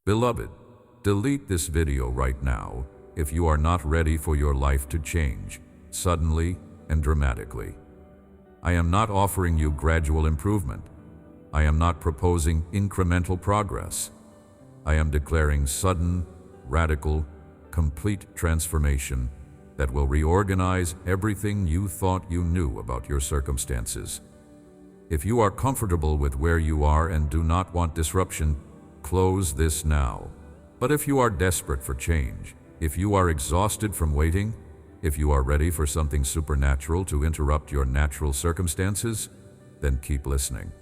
Beloved, delete this video right now if you are not ready for your life to change, suddenly and dramatically. I am not offering you gradual improvement. I am not proposing incremental progress. I am declaring sudden, radical, complete transformation that will reorganize everything you thought you knew about your circumstances. If you are comfortable with where you are and do not want disruption, close this now. But if you are desperate for change, if you are exhausted from waiting, if you are ready for something supernatural to interrupt your natural circumstances, then keep listening.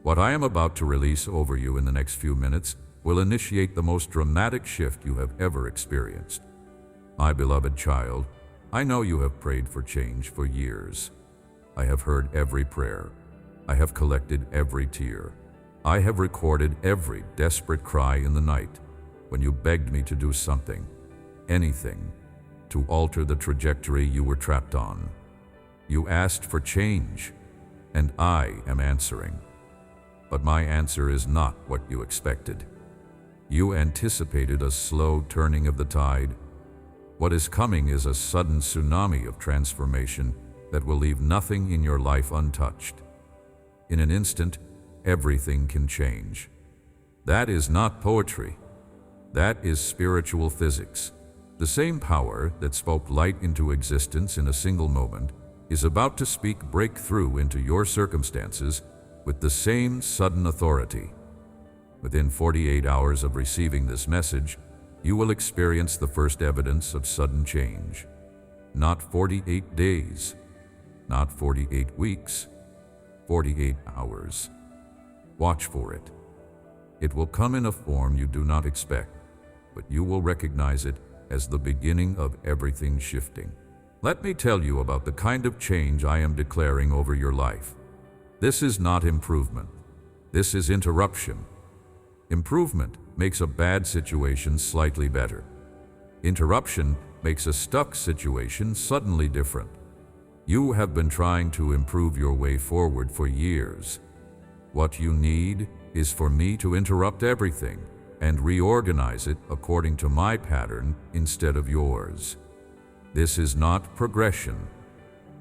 What I am about to release over you in the next few minutes will initiate the most dramatic shift you have ever experienced. My beloved child, I know you have prayed for change for years. I have heard every prayer. I have collected every tear. I have recorded every desperate cry in the night when you begged me to do something, anything, to alter the trajectory you were trapped on. You asked for change, and I am answering. But my answer is not what you expected. You anticipated a slow turning of the tide. What is coming is a sudden tsunami of transformation that will leave nothing in your life untouched. In an instant, everything can change. That is not poetry. That is spiritual physics. The same power that spoke light into existence in a single moment is about to speak breakthrough into your circumstances with the same sudden authority. Within 48 hours of receiving this message, you will experience the first evidence of sudden change. Not 48 days, not 48 weeks, 48 hours. Watch for it. It will come in a form you do not expect, but you will recognize it as the beginning of everything shifting. Let me tell you about the kind of change I am declaring over your life. This is not improvement. This is interruption. Improvement makes a bad situation slightly better. Interruption makes a stuck situation suddenly different. You have been trying to improve your way forward for years. What you need is for me to interrupt everything and reorganize it according to my pattern instead of yours. This is not progression.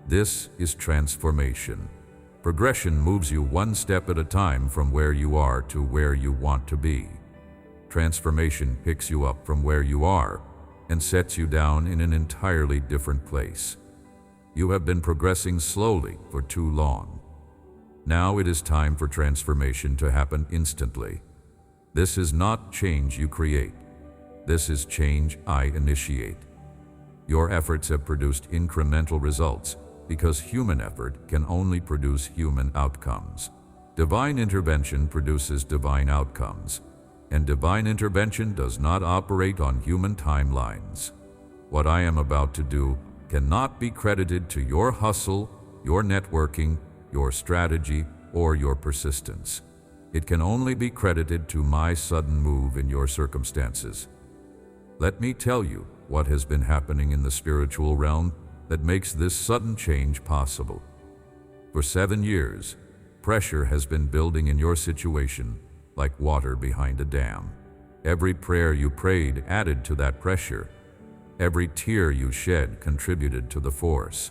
This is transformation. Progression moves you one step at a time from where you are to where you want to be. Transformation picks you up from where you are and sets you down in an entirely different place. You have been progressing slowly for too long. Now it is time for transformation to happen instantly. This is not change you create. This is change I initiate. Your efforts have produced incremental results because human effort can only produce human outcomes. Divine intervention produces divine outcomes, and divine intervention does not operate on human timelines. What I am about to do cannot be credited to your hustle, your networking, your strategy, or your persistence. It can only be credited to my sudden move in your circumstances. Let me tell you what has been happening in the spiritual realm that makes this sudden change possible. For 7 years, pressure has been building in your situation like water behind a dam. Every prayer you prayed added to that pressure. Every tear you shed contributed to the force.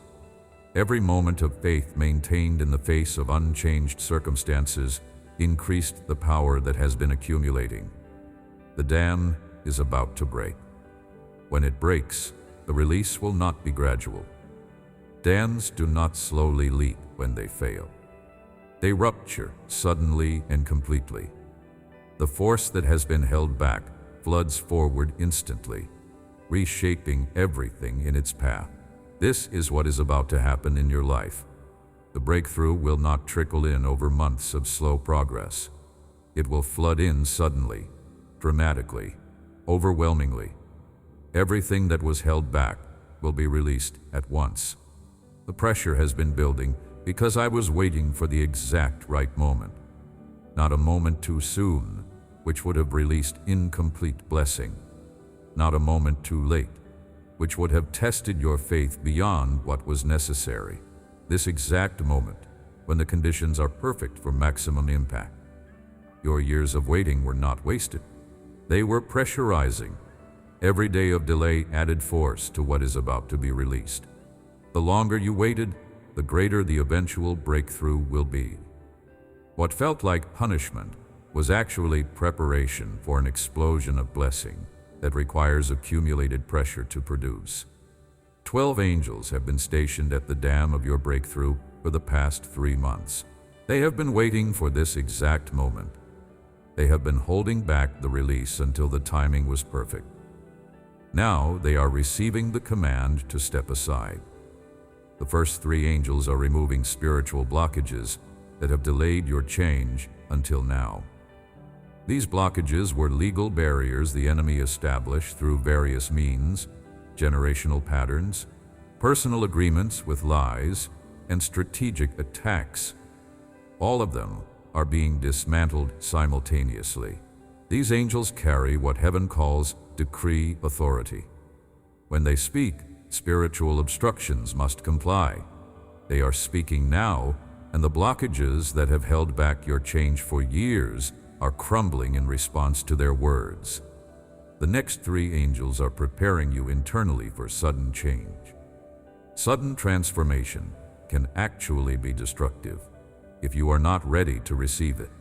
Every moment of faith maintained in the face of unchanged circumstances increased the power that has been accumulating. The dam is about to break. When it breaks, the release will not be gradual. Dams do not slowly leak when they fail. They rupture suddenly and completely. The force that has been held back floods forward instantly, reshaping everything in its path. This is what is about to happen in your life. The breakthrough will not trickle in over months of slow progress. It will flood in suddenly, dramatically, overwhelmingly. Everything that was held back will be released at once. The pressure has been building because I was waiting for the exact right moment. Not a moment too soon, which would have released incomplete blessing. Not a moment too late, which would have tested your faith beyond what was necessary. This exact moment, when the conditions are perfect for maximum impact. Your years of waiting were not wasted. They were pressurizing. Every day of delay added force to what is about to be released. The longer you waited, the greater the eventual breakthrough will be. What felt like punishment was actually preparation for an explosion of blessing that requires accumulated pressure to produce. 12 angels have been stationed at the dam of your breakthrough for the past 3 months. They have been waiting for this exact moment. They have been holding back the release until the timing was perfect. Now they are receiving the command to step aside. The first 3 angels are removing spiritual blockages that have delayed your change until now. These blockages were legal barriers the enemy established through various means, generational patterns, personal agreements with lies, and strategic attacks. All of them are being dismantled simultaneously. These angels carry what heaven calls decree authority. When they speak, spiritual obstructions must comply. They are speaking now, and the blockages that have held back your change for years are crumbling in response to their words. The next 3 angels are preparing you internally for sudden change. Sudden transformation can actually be destructive if you are not ready to receive it.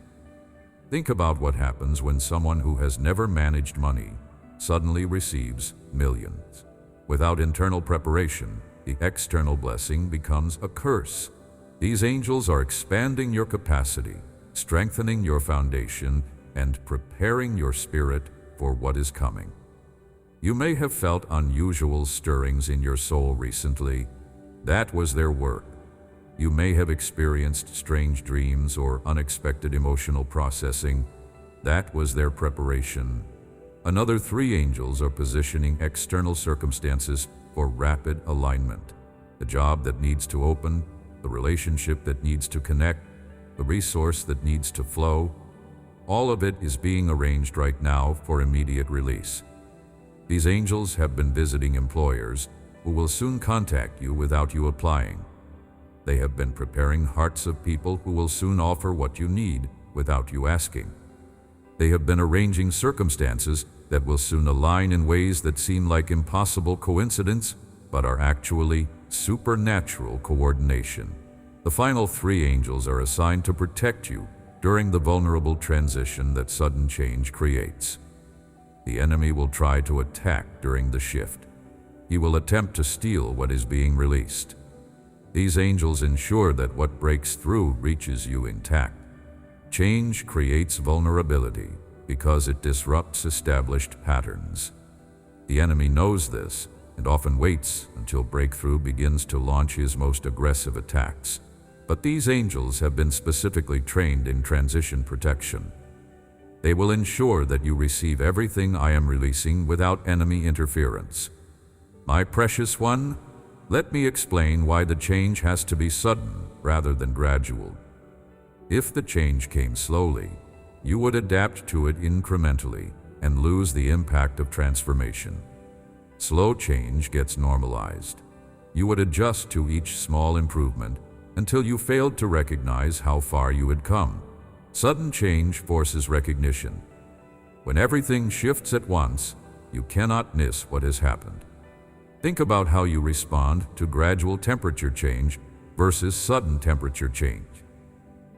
Think about what happens when someone who has never managed money suddenly receives millions. Without internal preparation, the external blessing becomes a curse. These angels are expanding your capacity, strengthening your foundation, and preparing your spirit for what is coming. You may have felt unusual stirrings in your soul recently. That was their work. You may have experienced strange dreams or unexpected emotional processing. That was their preparation. Another 3 angels are positioning external circumstances for rapid alignment. The job that needs to open, the relationship that needs to connect, the resource that needs to flow, all of it is being arranged right now for immediate release. These angels have been visiting employers who will soon contact you without you applying. They have been preparing hearts of people who will soon offer what you need without you asking. They have been arranging circumstances that will soon align in ways that seem like impossible coincidence, but are actually supernatural coordination. The final 3 angels are assigned to protect you during the vulnerable transition that sudden change creates. The enemy will try to attack during the shift. He will attempt to steal what is being released. These angels ensure that what breaks through reaches you intact. Change creates vulnerability because it disrupts established patterns. The enemy knows this and often waits until breakthrough begins to launch his most aggressive attacks. But these angels have been specifically trained in transition protection. They will ensure that you receive everything I am releasing without enemy interference. My precious one, let me explain why the change has to be sudden rather than gradual. If the change came slowly, you would adapt to it incrementally and lose the impact of transformation. Slow change gets normalized. You would adjust to each small improvement until you failed to recognize how far you had come. Sudden change forces recognition. When everything shifts at once, you cannot miss what has happened. Think about how you respond to gradual temperature change versus sudden temperature change.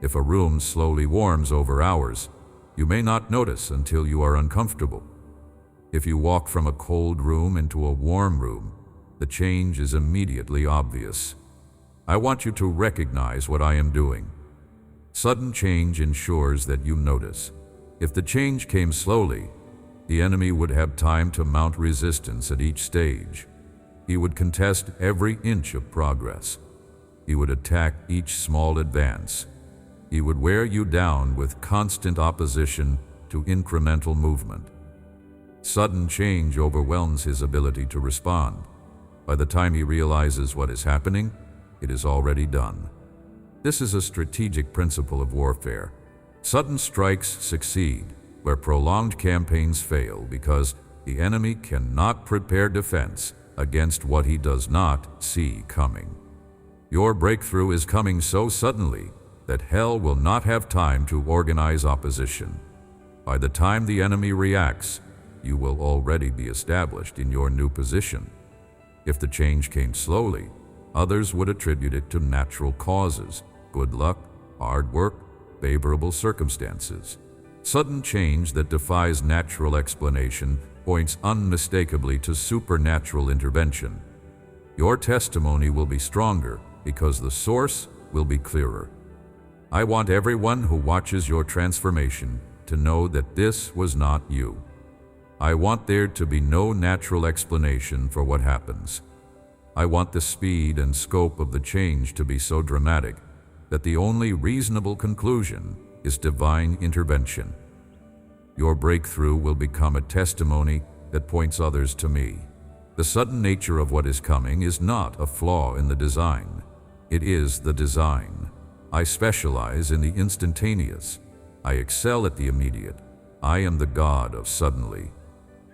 If a room slowly warms over hours, you may not notice until you are uncomfortable. If you walk from a cold room into a warm room, the change is immediately obvious. I want you to recognize what I am doing. Sudden change ensures that you notice. If the change came slowly, the enemy would have time to mount resistance at each stage. He would contest every inch of progress. He would attack each small advance. He would wear you down with constant opposition to incremental movement. Sudden change overwhelms his ability to respond. By the time he realizes what is happening, it is already done. This is a strategic principle of warfare. Sudden strikes succeed where prolonged campaigns fail because the enemy cannot prepare defense against what he does not see coming. Your breakthrough is coming so suddenly that hell will not have time to organize opposition. By the time the enemy reacts, you will already be established in your new position. If the change came slowly, others would attribute it to natural causes, good luck, hard work, favorable circumstances. Sudden change that defies natural explanation points unmistakably to supernatural intervention. Your testimony will be stronger because the source will be clearer. I want everyone who watches your transformation to know that this was not you. I want there to be no natural explanation for what happens. I want the speed and scope of the change to be so dramatic that the only reasonable conclusion is divine intervention. Your breakthrough will become a testimony that points others to me. The sudden nature of what is coming is not a flaw in the design. It is the design. I specialize in the instantaneous. I excel at the immediate. I am the God of suddenly.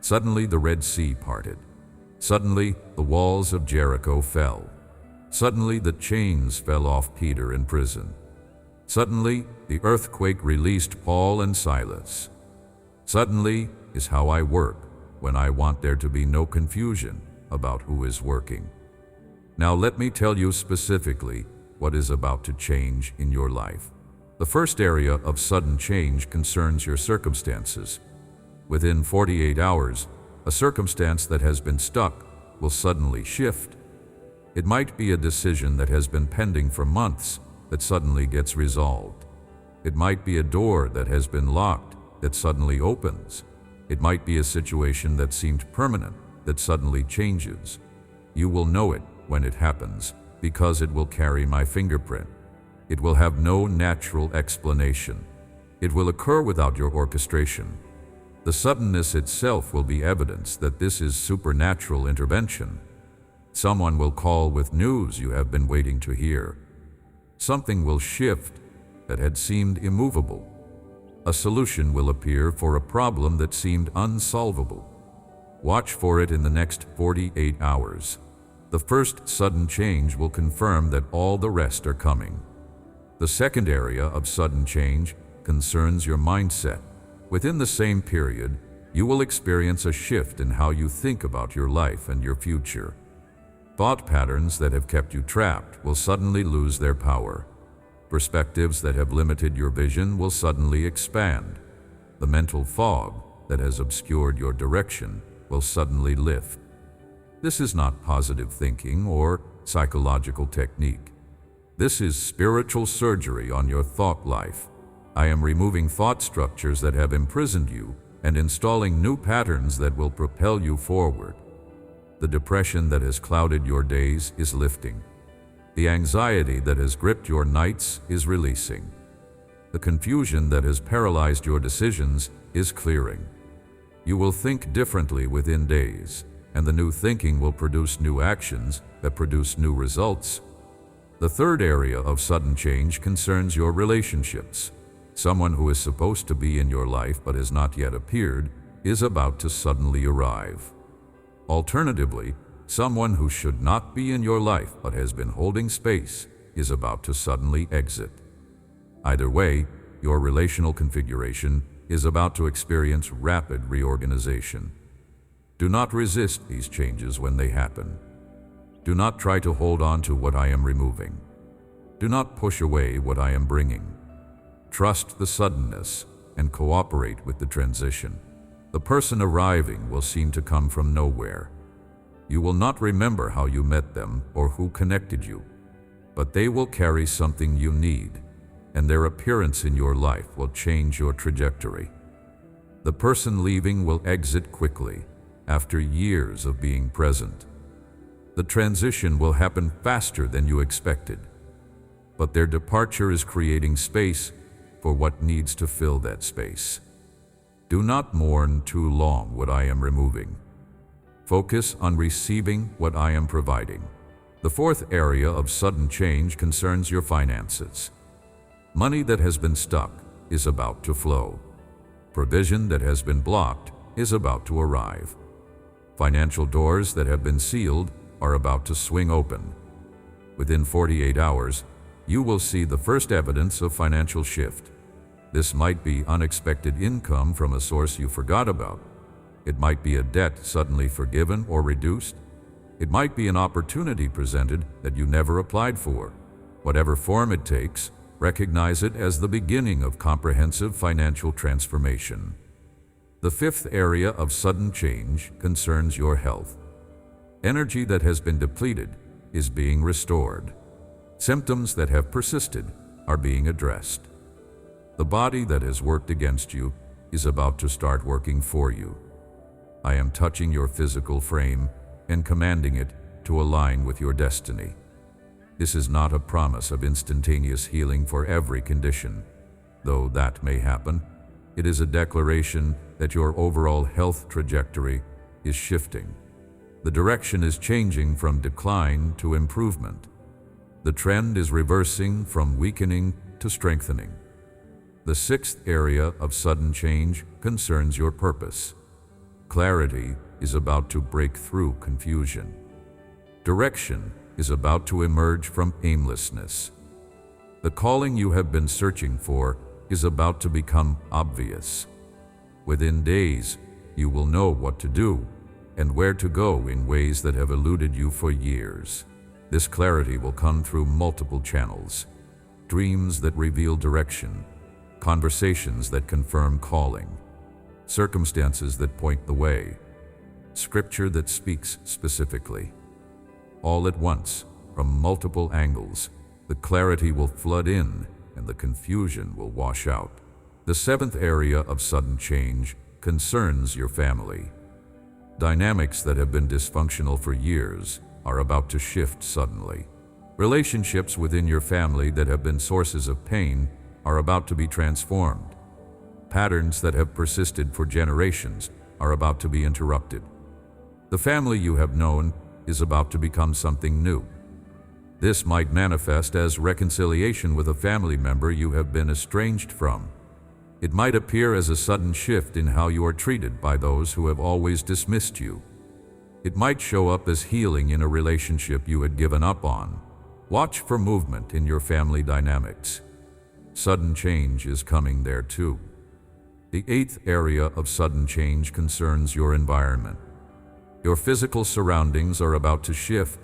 Suddenly the Red Sea parted. Suddenly the walls of Jericho fell. Suddenly the chains fell off Peter in prison. Suddenly the earthquake released Paul and Silas. Suddenly is how I work when I want there to be no confusion about who is working. Now let me tell you specifically what is about to change in your life. The first area of sudden change concerns your circumstances. Within 48 hours, a circumstance that has been stuck will suddenly shift. It might be a decision that has been pending for months that suddenly gets resolved. It might be a door that has been locked that suddenly opens. It might be a situation that seemed permanent that suddenly changes. You will know it when it happens because it will carry my fingerprint. It will have no natural explanation. It will occur without your orchestration. The suddenness itself will be evidence that this is supernatural intervention. Someone will call with news you have been waiting to hear. Something will shift that had seemed immovable. A solution will appear for a problem that seemed unsolvable. Watch for it in the next 48 hours. The first sudden change will confirm that all the rest are coming. The second area of sudden change concerns your mindset. Within the same period, you will experience a shift in how you think about your life and your future. Thought patterns that have kept you trapped will suddenly lose their power. Perspectives that have limited your vision will suddenly expand. The mental fog that has obscured your direction will suddenly lift. This is not positive thinking or psychological technique. This is spiritual surgery on your thought life. I am removing thought structures that have imprisoned you and installing new patterns that will propel you forward. The depression that has clouded your days is lifting. The anxiety that has gripped your nights is releasing. The confusion that has paralyzed your decisions is clearing. You will think differently within days, and the new thinking will produce new actions that produce new results. The third area of sudden change concerns your relationships. Someone who is supposed to be in your life but has not yet appeared is about to suddenly arrive. Alternatively, someone who should not be in your life but has been holding space is about to suddenly exit. Either way, your relational configuration is about to experience rapid reorganization. Do not resist these changes when they happen. Do not try to hold on to what I am removing. Do not push away what I am bringing. Trust the suddenness and cooperate with the transition. The person arriving will seem to come from nowhere. You will not remember how you met them or who connected you, but they will carry something you need, and their appearance in your life will change your trajectory. The person leaving will exit quickly after years of being present. The transition will happen faster than you expected, but their departure is creating space for what needs to fill that space. Do not mourn too long what I am removing. Focus on receiving what I am providing. The fourth area of sudden change concerns your finances. Money that has been stuck is about to flow. Provision that has been blocked is about to arrive. Financial doors that have been sealed are about to swing open. Within 48 hours, you will see the first evidence of financial shift. This might be unexpected income from a source you forgot about. It might be a debt suddenly forgiven or reduced. It might be an opportunity presented that you never applied for. Whatever form it takes, recognize it as the beginning of comprehensive financial transformation. The fifth area of sudden change concerns your health. Energy that has been depleted is being restored. Symptoms that have persisted are being addressed. The body that has worked against you is about to start working for you. I am touching your physical frame and commanding it to align with your destiny. This is not a promise of instantaneous healing for every condition. Though that may happen, it is a declaration that your overall health trajectory is shifting. The direction is changing from decline to improvement. The trend is reversing from weakening to strengthening. The sixth area of sudden change concerns your purpose. Clarity is about to break through confusion. Direction is about to emerge from aimlessness. The calling you have been searching for is about to become obvious. Within days, you will know what to do and where to go in ways that have eluded you for years. This clarity will come through multiple channels: dreams that reveal direction, conversations that confirm calling, circumstances that point the way, scripture that speaks specifically. All at once, from multiple angles, the clarity will flood in and the confusion will wash out. The seventh area of sudden change concerns your family. Dynamics that have been dysfunctional for years are about to shift suddenly. Relationships within your family that have been sources of pain are about to be transformed. Patterns that have persisted for generations are about to be interrupted. The family you have known is about to become something new. This might manifest as reconciliation with a family member you have been estranged from. It might appear as a sudden shift in how you are treated by those who have always dismissed you. It might show up as healing in a relationship you had given up on. Watch for movement in your family dynamics. Sudden change is coming there too. The eighth area of sudden change concerns your environment. Your physical surroundings are about to shift.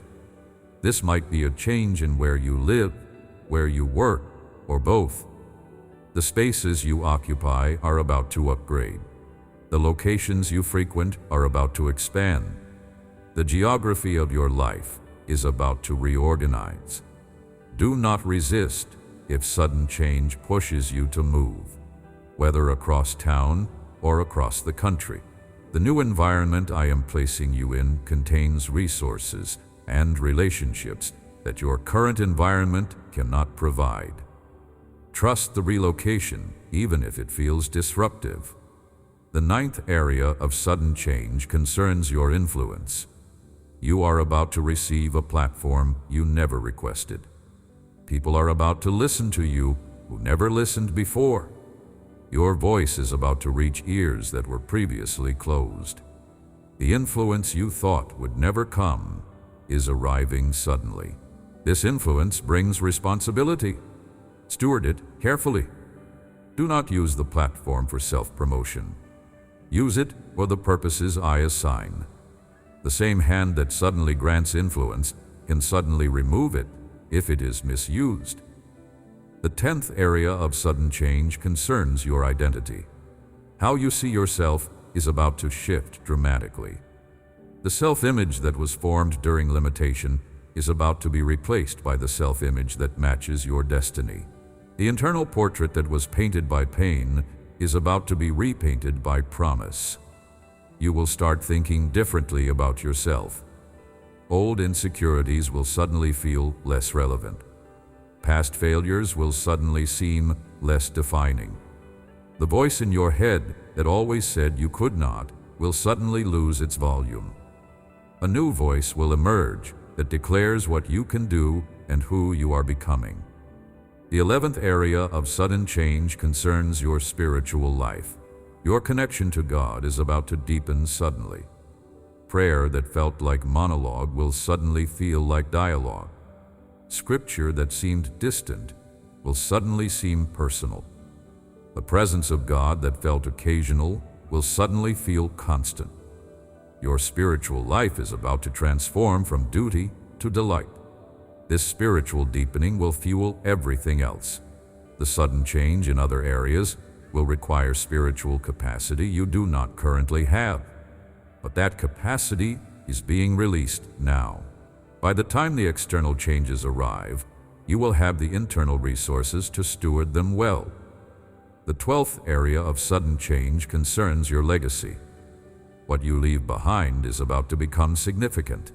This might be a change in where you live, where you work, or both. The spaces you occupy are about to upgrade. The locations you frequent are about to expand. The geography of your life is about to reorganize. Do not resist if sudden change pushes you to move, whether across town or across the country. The new environment I am placing you in contains resources and relationships that your current environment cannot provide. Trust the relocation, even if it feels disruptive. The ninth area of sudden change concerns your influence. You are about to receive a platform you never requested. People are about to listen to you who never listened before. Your voice is about to reach ears that were previously closed. The influence you thought would never come is arriving suddenly. This influence brings responsibility. Steward it carefully. Do not use the platform for self-promotion. Use it for the purposes I assign. The same hand that suddenly grants influence can suddenly remove it if it is misused. The 10th area of sudden change concerns your identity. How you see yourself is about to shift dramatically. The self-image that was formed during limitation is about to be replaced by the self-image that matches your destiny. The internal portrait that was painted by pain is about to be repainted by promise. You will start thinking differently about yourself. Old insecurities will suddenly feel less relevant. Past failures will suddenly seem less defining. The voice in your head that always said you could not will suddenly lose its volume. A new voice will emerge that declares what you can do and who you are becoming. The 11th area of sudden change concerns your spiritual life. Your connection to God is about to deepen suddenly. Prayer that felt like monologue will suddenly feel like dialogue. Scripture that seemed distant will suddenly seem personal. The presence of God that felt occasional will suddenly feel constant. Your spiritual life is about to transform from duty to delight. This spiritual deepening will fuel everything else. The sudden change in other areas will require spiritual capacity you do not currently have. But that capacity is being released now. By the time the external changes arrive, you will have the internal resources to steward them well. The 12th area of sudden change concerns your legacy. What you leave behind is about to become significant.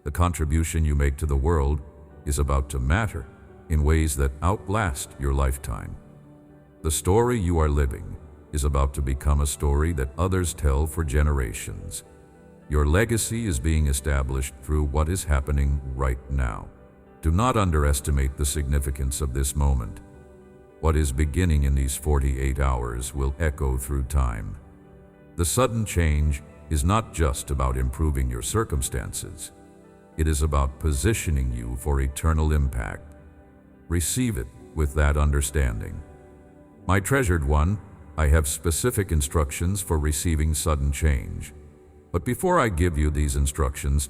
The contribution you make to the world is about to matter in ways that outlast your lifetime. The story you are living is about to become a story that others tell for generations. Your legacy is being established through what is happening right now. Do not underestimate the significance of this moment. What is beginning in these 48 hours will echo through time. The sudden change is not just about improving your circumstances. It is about positioning you for eternal impact. Receive it with that understanding. My treasured one, I have specific instructions for receiving sudden change. But before I give you these instructions,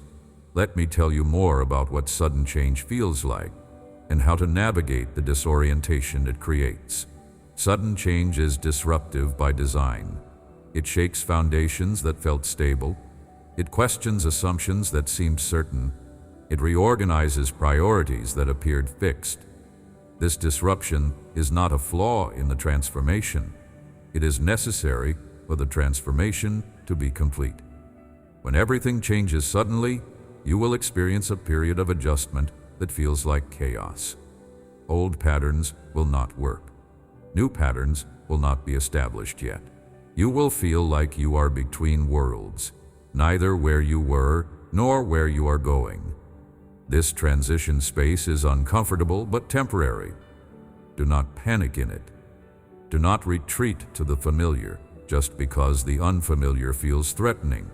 let me tell you more about what sudden change feels like and how to navigate the disorientation it creates. Sudden change is disruptive by design. It shakes foundations that felt stable. It questions assumptions that seemed certain. It reorganizes priorities that appeared fixed. This disruption is not a flaw in the transformation. It is necessary for the transformation to be complete. When everything changes suddenly, you will experience a period of adjustment that feels like chaos. Old patterns will not work. New patterns will not be established yet. You will feel like you are between worlds, neither where you were nor where you are going. This transition space is uncomfortable but temporary. Do not panic in it. Do not retreat to the familiar just because the unfamiliar feels threatening.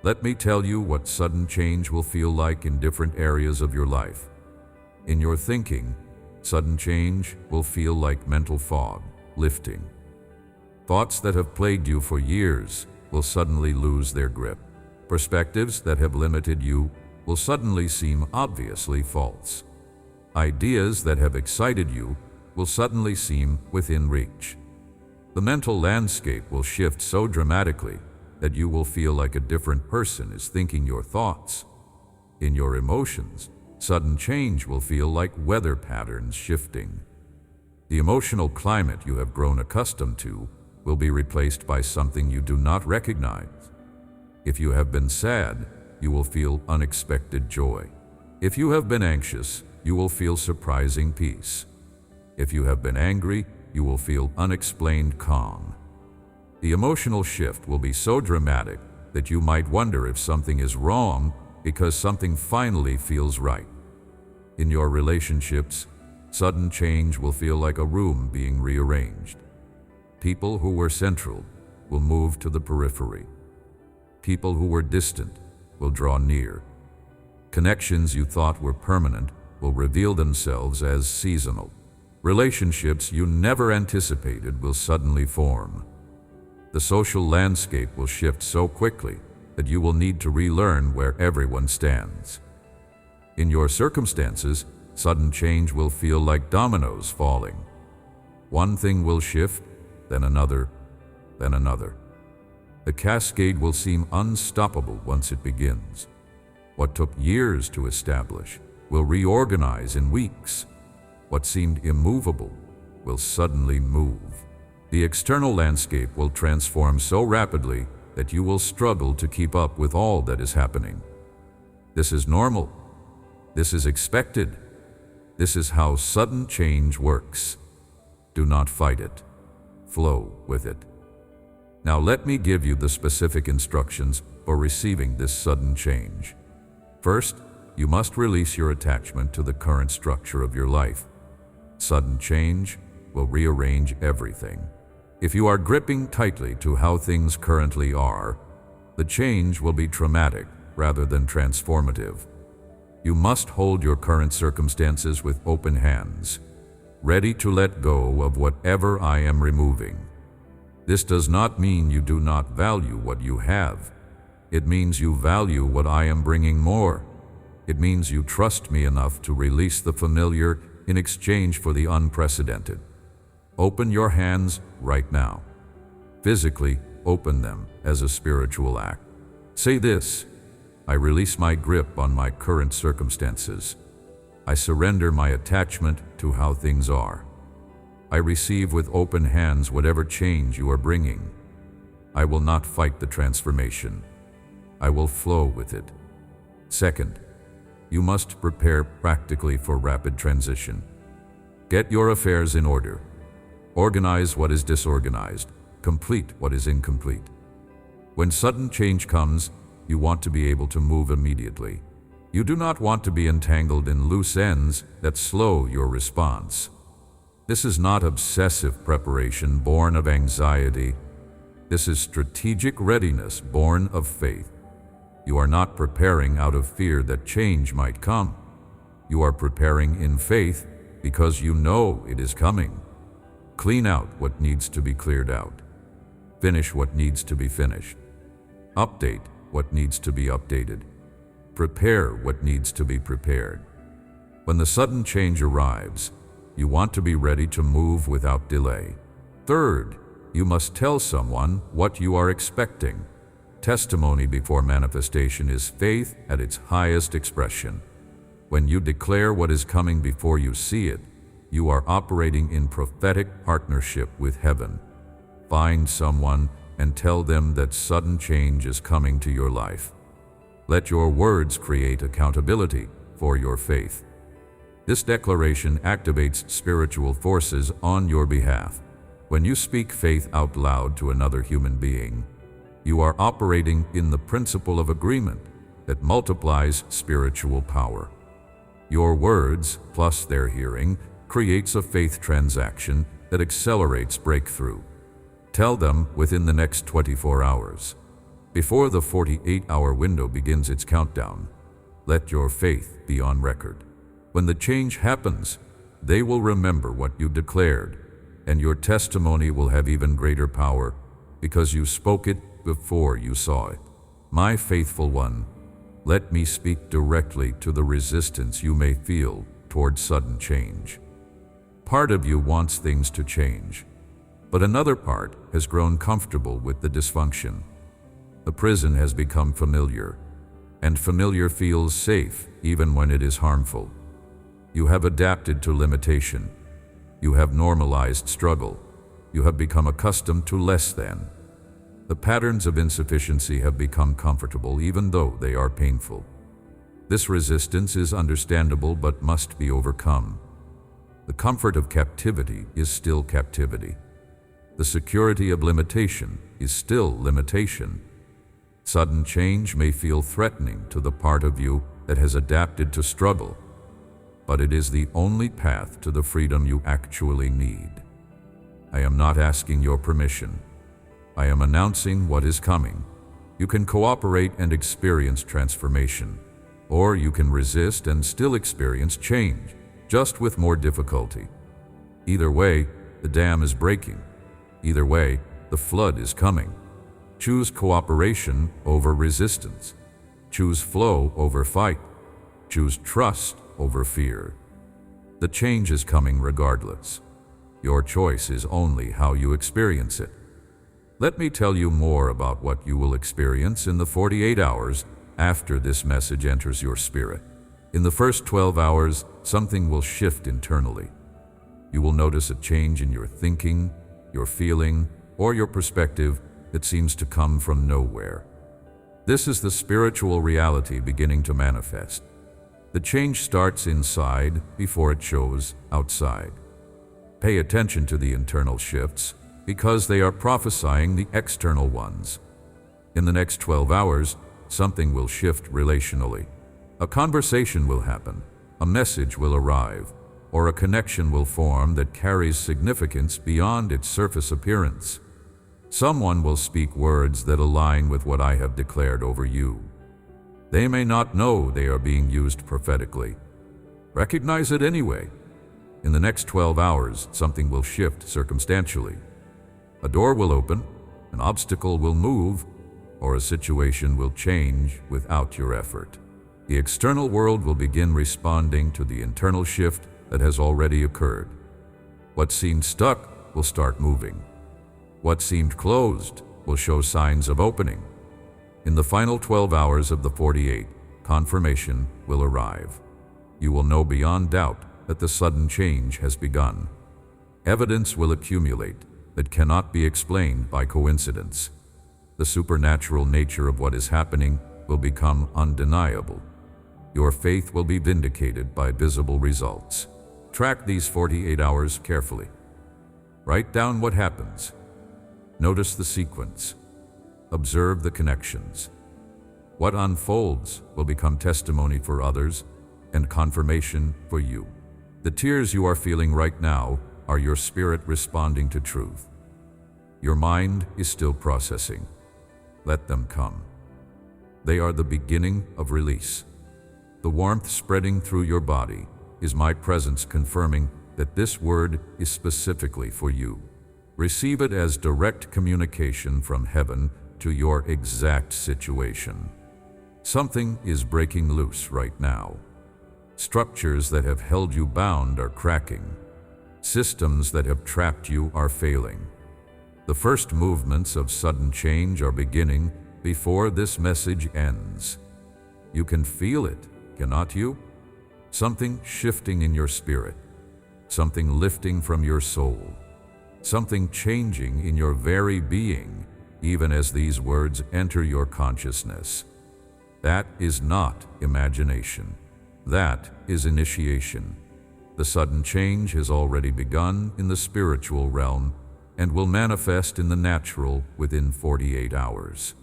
Let me tell you what sudden change will feel like in different areas of your life. In your thinking, sudden change will feel like mental fog lifting. Thoughts that have plagued you for years will suddenly lose their grip. Perspectives that have limited you will suddenly seem obviously false. Ideas that have excited you will suddenly seem within reach. The mental landscape will shift so dramatically that you will feel like a different person is thinking your thoughts. In your emotions, sudden change will feel like weather patterns shifting. The emotional climate you have grown accustomed to will be replaced by something you do not recognize. If you have been sad, you will feel unexpected joy. If you have been anxious, you will feel surprising peace. If you have been angry, you will feel unexplained calm. The emotional shift will be so dramatic that you might wonder if something is wrong because something finally feels right. In your relationships, sudden change will feel like a room being rearranged. People who were central will move to the periphery. People who were distant will draw near. Connections you thought were permanent will reveal themselves as seasonal. Relationships you never anticipated will suddenly form. The social landscape will shift so quickly that you will need to relearn where everyone stands. In your circumstances, sudden change will feel like dominoes falling. One thing will shift, then another, then another. The cascade will seem unstoppable once it begins. What took years to establish will reorganize in weeks. What seemed immovable will suddenly move. The external landscape will transform so rapidly that you will struggle to keep up with all that is happening. This is normal. This is expected. This is how sudden change works. Do not fight it. Flow with it. Now let me give you the specific instructions for receiving this sudden change. First, you must release your attachment to the current structure of your life. Sudden change will rearrange everything. If you are gripping tightly to how things currently are, the change will be traumatic rather than transformative. You must hold your current circumstances with open hands. ready to let go of whatever I am removing. This does not mean you do not value what you have. It means you value what I am bringing more. It means you trust me enough to release the familiar in exchange for the unprecedented. Open your hands right now. Physically, open them as a spiritual act. Say this: I release my grip on my current circumstances. I surrender my attachment to how things are. I receive with open hands whatever change you are bringing. I will not fight the transformation. I will flow with it. Second, you must prepare practically for rapid transition. Get your affairs in order. Organize what is disorganized. Complete what is incomplete. When sudden change comes, you want to be able to move immediately. You do not want to be entangled in loose ends that slow your response. This is not obsessive preparation born of anxiety. This is strategic readiness born of faith. You are not preparing out of fear that change might come. You are preparing in faith because you know it is coming. Clean out what needs to be cleared out. Finish what needs to be finished. Update what needs to be updated. Prepare what needs to be prepared. When the sudden change arrives, you want to be ready to move without delay. Third, you must tell someone what you are expecting. Testimony before manifestation is faith at its highest expression. When you declare what is coming before you see it, you are operating in prophetic partnership with heaven. Find someone and tell them that sudden change is coming to your life. Let your words create accountability for your faith. This declaration activates spiritual forces on your behalf. When you speak faith out loud to another human being, you are operating in the principle of agreement that multiplies spiritual power. Your words, plus their hearing, creates a faith transaction that accelerates breakthrough. Tell them within the next 24 hours. Before the 48-hour window begins its countdown, let your faith be on record. When the change happens, they will remember what you declared, and your testimony will have even greater power because you spoke it before you saw it. My faithful one, let me speak directly to the resistance you may feel toward sudden change. Part of you wants things to change, but another part has grown comfortable with the dysfunction. The prison has become familiar, and familiar feels safe even when it is harmful. You have adapted to limitation. You have normalized struggle. You have become accustomed to less than. The patterns of insufficiency have become comfortable even though they are painful. This resistance is understandable but must be overcome. The comfort of captivity is still captivity. The security of limitation is still limitation. Sudden change may feel threatening to the part of you that has adapted to struggle, but it is the only path to the freedom you actually need. I am not asking your permission. I am announcing what is coming. You can cooperate and experience transformation, or you can resist and still experience change, just with more difficulty. Either way, the dam is breaking. Either way, the flood is coming. Choose cooperation over resistance. Choose flow over fight. Choose trust over fear. The change is coming regardless. Your choice is only how you experience it. Let me tell you more about what you will experience in the 48 hours after this message enters your spirit. In the first 12 hours, something will shift internally. You will notice a change in your thinking, your feeling, or your perspective that seems to come from nowhere. This is the spiritual reality beginning to manifest. The change starts inside before it shows outside. Pay attention to the internal shifts because they are prophesying the external ones. In the next 12 hours, something will shift relationally. A conversation will happen, a message will arrive, or a connection will form that carries significance beyond its surface appearance. Someone will speak words that align with what I have declared over you. They may not know they are being used prophetically. Recognize it anyway. In the next 12 hours, something will shift circumstantially. A door will open, an obstacle will move, or a situation will change without your effort. The external world will begin responding to the internal shift that has already occurred. What seemed stuck will start moving. What seemed closed will show signs of opening. In the final 12 hours of the 48, confirmation will arrive. You will know beyond doubt that the sudden change has begun. Evidence will accumulate that cannot be explained by coincidence. The supernatural nature of what is happening will become undeniable. Your faith will be vindicated by visible results. Track these 48 hours carefully. Write down what happens. Notice the sequence. Observe the connections. What unfolds will become testimony for others and confirmation for you. The tears you are feeling right now are your spirit responding to truth. Your mind is still processing. Let them come. They are the beginning of release. The warmth spreading through your body is my presence confirming that this word is specifically for you. Receive it as direct communication from heaven to your exact situation. Something is breaking loose right now. Structures that have held you bound are cracking. Systems that have trapped you are failing. The first movements of sudden change are beginning before this message ends. You can feel it, cannot you? Something shifting in your spirit. Something lifting from your soul. Something changing in your very being, even as these words enter your consciousness. That is not imagination. That is initiation. The sudden change has already begun in the spiritual realm and will manifest in the natural within 48 hours.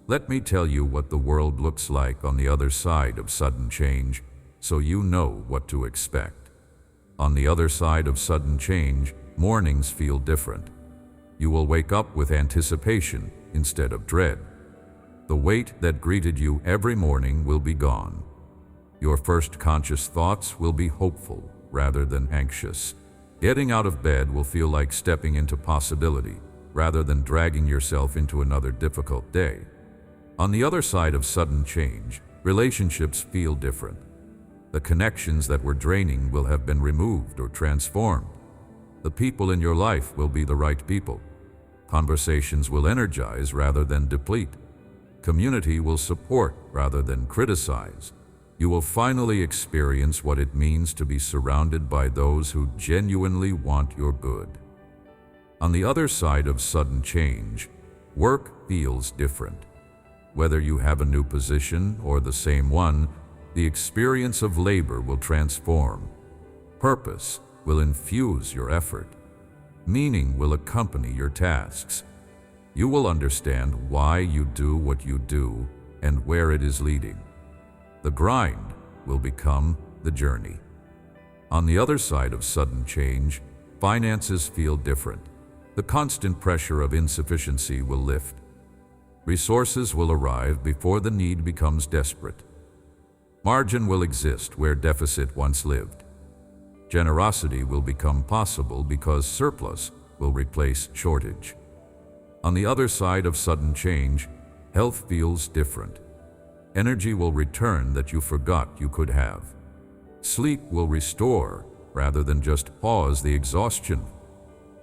Let me tell you what the world looks like on the other side of sudden change, so you know what to expect. On the other side of sudden change, mornings feel different. You will wake up with anticipation instead of dread. The weight that greeted you every morning will be gone. Your first conscious thoughts will be hopeful rather than anxious. Getting out of bed will feel like stepping into possibility rather than dragging yourself into another difficult day. On the other side of sudden change, relationships feel different. The connections that were draining will have been removed or transformed. The people in your life will be the right people. Conversations will energize rather than deplete. Community will support rather than criticize. You will finally experience what it means to be surrounded by those who genuinely want your good. On the other side of sudden change, work feels different. Whether you have a new position or the same one, the experience of labor will transform. Purpose will infuse your effort. Meaning will accompany your tasks. You will understand why you do what you do and where it is leading. The grind will become the journey. On the other side of sudden change, finances feel different. The constant pressure of insufficiency will lift. Resources will arrive before the need becomes desperate. Margin will exist where deficit once lived. Generosity will become possible because surplus will replace shortage. On the other side of sudden change, health feels different. Energy will return that you forgot you could have. Sleep will restore rather than just pause the exhaustion.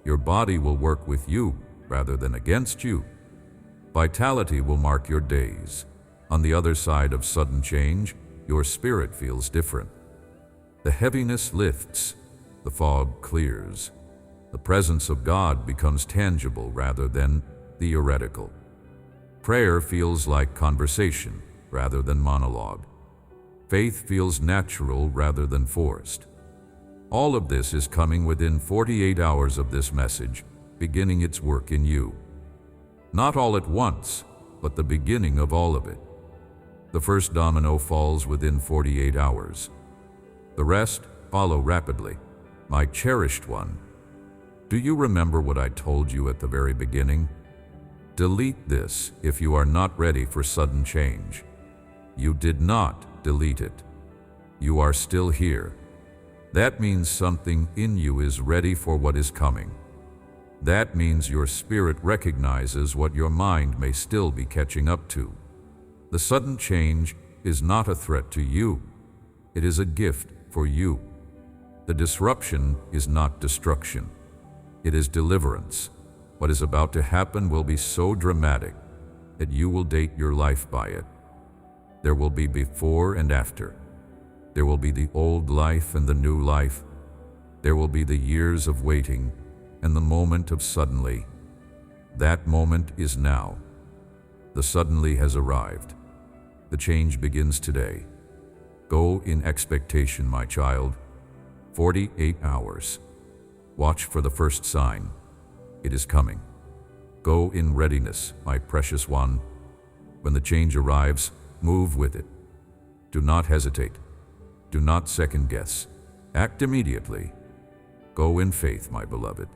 Your body will work with you rather than against you. Vitality will mark your days. On the other side of sudden change, your spirit feels different. The heaviness lifts, the fog clears. The presence of God becomes tangible rather than theoretical. Prayer feels like conversation rather than monologue. Faith feels natural rather than forced. All of this is coming within 48 hours of this message, beginning its work in you. Not all at once, but the beginning of all of it. The first domino falls within 48 hours. The rest follow rapidly. My cherished one, do you remember what I told you at the very beginning? Delete this if you are not ready for sudden change. You did not delete it. You are still here. That means something in you is ready for what is coming. That means your spirit recognizes what your mind may still be catching up to. The sudden change is not a threat to you. It is a gift for you. The disruption is not destruction. It is deliverance. What is about to happen will be so dramatic that you will date your life by it. There will be before and after. There will be the old life and the new life. There will be the years of waiting and the moment of suddenly. That moment is now. The suddenly has arrived. The change begins today. Go in expectation, my child. 48 hours. Watch for the first sign. It is coming. Go in readiness, my precious one. When the change arrives, move with it. Do not hesitate. Do not second guess. Act immediately. Go in faith, my beloved.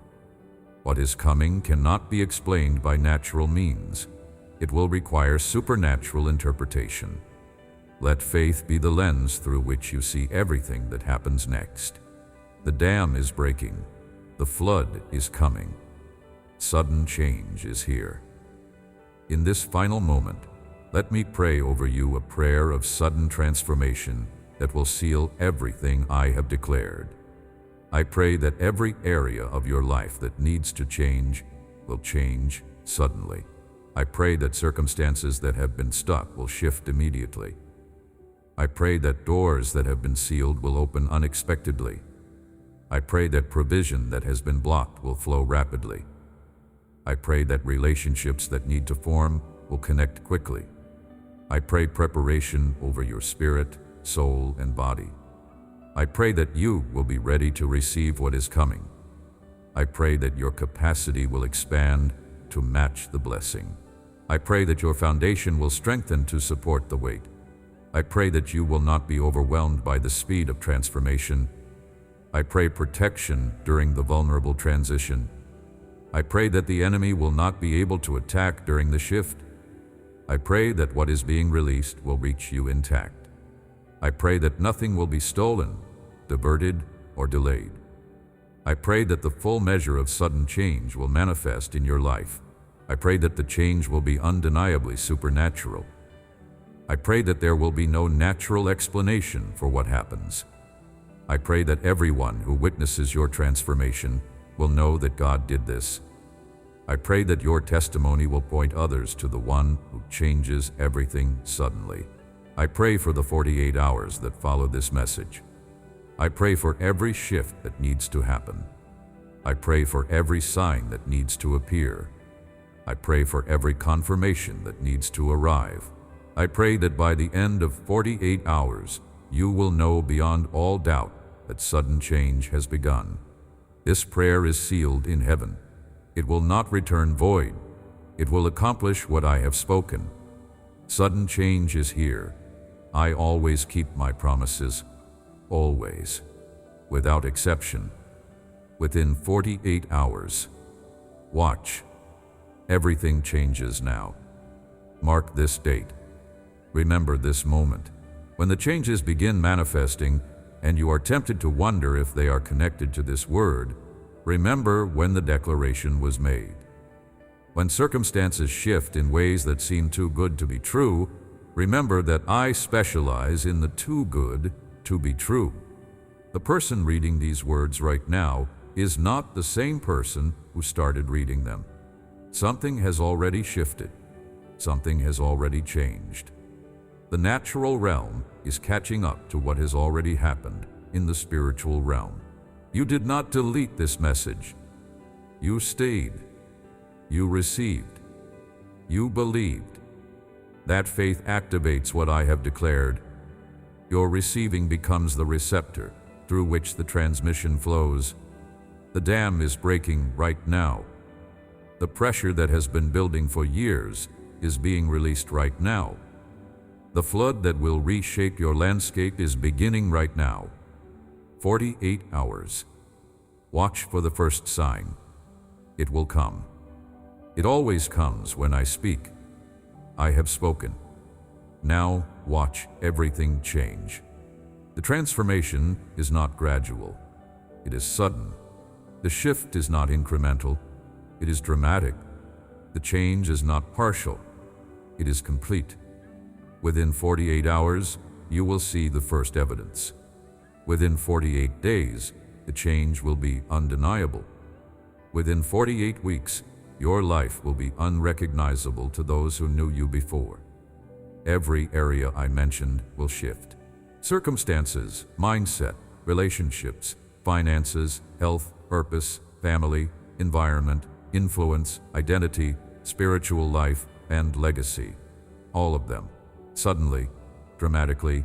What is coming cannot be explained by natural means. It will require supernatural interpretation. Let faith be the lens through which you see everything that happens next. The dam is breaking. The flood is coming. Sudden change is here. In this final moment, let me pray over you a prayer of sudden transformation that will seal everything I have declared. I pray that every area of your life that needs to change will change suddenly. I pray that circumstances that have been stuck will shift immediately. I pray that doors that have been sealed will open unexpectedly. I pray that provision that has been blocked will flow rapidly. I pray that relationships that need to form will connect quickly. I pray preparation over your spirit, soul, and body. I pray that you will be ready to receive what is coming. I pray that your capacity will expand to match the blessing. I pray that your foundation will strengthen to support the weight. I pray that you will not be overwhelmed by the speed of transformation. I pray protection during the vulnerable transition. I pray that the enemy will not be able to attack during the shift. I pray that what is being released will reach you intact. I pray that nothing will be stolen, diverted, or delayed. I pray that the full measure of sudden change will manifest in your life. I pray that the change will be undeniably supernatural. I pray that there will be no natural explanation for what happens. I pray that everyone who witnesses your transformation will know that God did this. I pray that your testimony will point others to the one who changes everything suddenly. I pray for the 48 hours that follow this message. I pray for every shift that needs to happen. I pray for every sign that needs to appear. I pray for every confirmation that needs to arrive. I pray that by the end of 48 hours, you will know beyond all doubt that sudden change has begun. This prayer is sealed in heaven. It will not return void. It will accomplish what I have spoken. Sudden change is here. I always keep my promises. Always. Without exception. Within 48 hours. Watch. Everything changes now. Mark this date. Remember this moment. When the changes begin manifesting, and you are tempted to wonder if they are connected to this word, remember when the declaration was made. When circumstances shift in ways that seem too good to be true, remember that I specialize in the too good to be true. The person reading these words right now is not the same person who started reading them. Something has already shifted. Something has already changed. The natural realm is catching up to what has already happened in the spiritual realm. You did not delete this message. You stayed. You received. You believed. That faith activates what I have declared. Your receiving becomes the receptor through which the transmission flows. The dam is breaking right now. The pressure that has been building for years is being released right now. The flood that will reshape your landscape is beginning right now. 48 hours. Watch for the first sign. It will come. It always comes when I speak. I have spoken. Now watch everything change. The transformation is not gradual. It is sudden. The shift is not incremental. It is dramatic. The change is not partial. It is complete. Within 48 hours, you will see the first evidence. Within 48 days, the change will be undeniable. Within 48 weeks, your life will be unrecognizable to those who knew you before. Every area I mentioned will shift. Circumstances, mindset, relationships, finances, health, purpose, family, environment, influence, identity, spiritual life, and legacy. All of them. Suddenly, dramatically,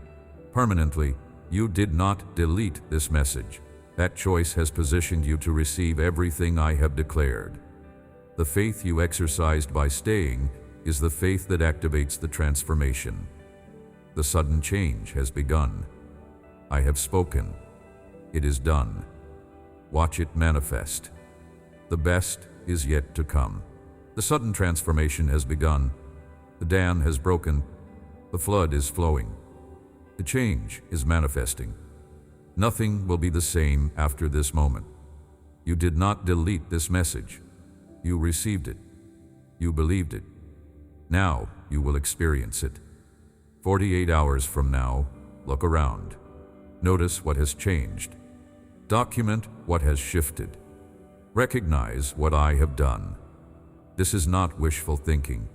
permanently. You did not delete this message. That choice has positioned you to receive everything I have declared. The faith you exercised by staying is the faith that activates the transformation. The sudden change has begun. I have spoken. It is done. Watch it manifest. The best is yet to come. The sudden transformation has begun. The dam has broken. The flood is flowing. The change is manifesting. Nothing will be the same after this moment. You did not delete this message. You received it. You believed it. Now you will experience it. 48 hours from now, look around. Notice what has changed. Document what has shifted. Recognize what I have done. This is not wishful thinking.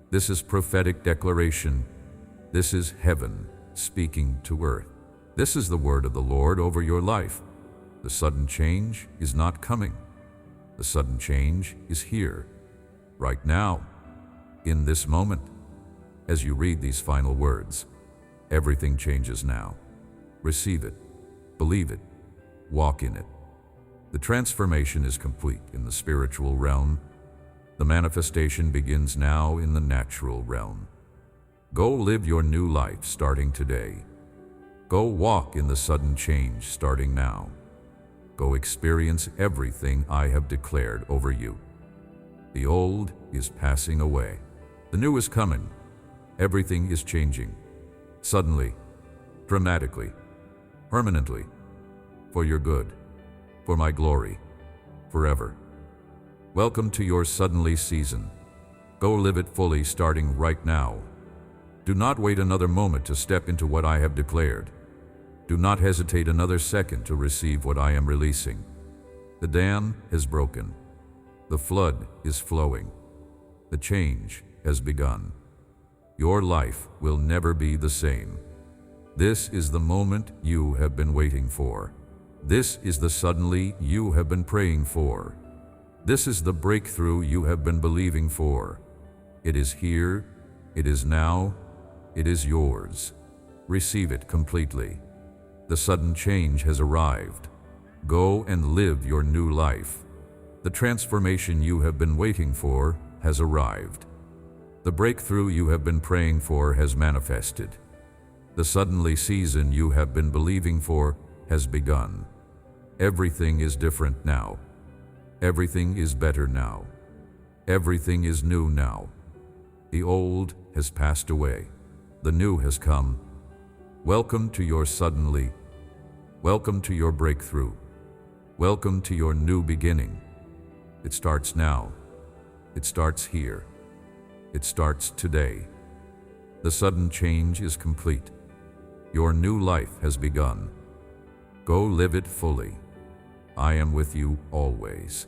This is prophetic declaration. This is heaven speaking to earth. This is the word of the Lord over your life. The sudden change is not coming. The sudden change is here, right now, in this moment. As you read these final words, everything changes now. Receive it, believe it, walk in it. The transformation is complete in the spiritual realm. The manifestation begins now in the natural realm. Go live your new life starting today. Go walk in the sudden change starting now. Go experience everything I have declared over you. The old is passing away. The new is coming. Everything is changing. Suddenly, dramatically, permanently, for your good, for my glory, forever. Welcome to your suddenly season. Go live it fully starting right now. Do not wait another moment to step into what I have declared. Do not hesitate another second to receive what I am releasing. The dam has broken. The flood is flowing. The change has begun. Your life will never be the same. This is the moment you have been waiting for. This is the suddenly you have been praying for. This is the breakthrough you have been believing for. It is here. It is now. It is yours. Receive it completely. The sudden change has arrived. Go and live your new life. The transformation you have been waiting for has arrived. The breakthrough you have been praying for has manifested. The suddenly season you have been believing for has begun. Everything is different now. Everything is better now. Everything is new now. The old has passed away. The new has come. Welcome to your suddenly. Welcome to your breakthrough. Welcome to your new beginning. It starts now. It starts here. It starts today. The sudden change is complete. Your new life has begun. Go live it fully. I am with you always.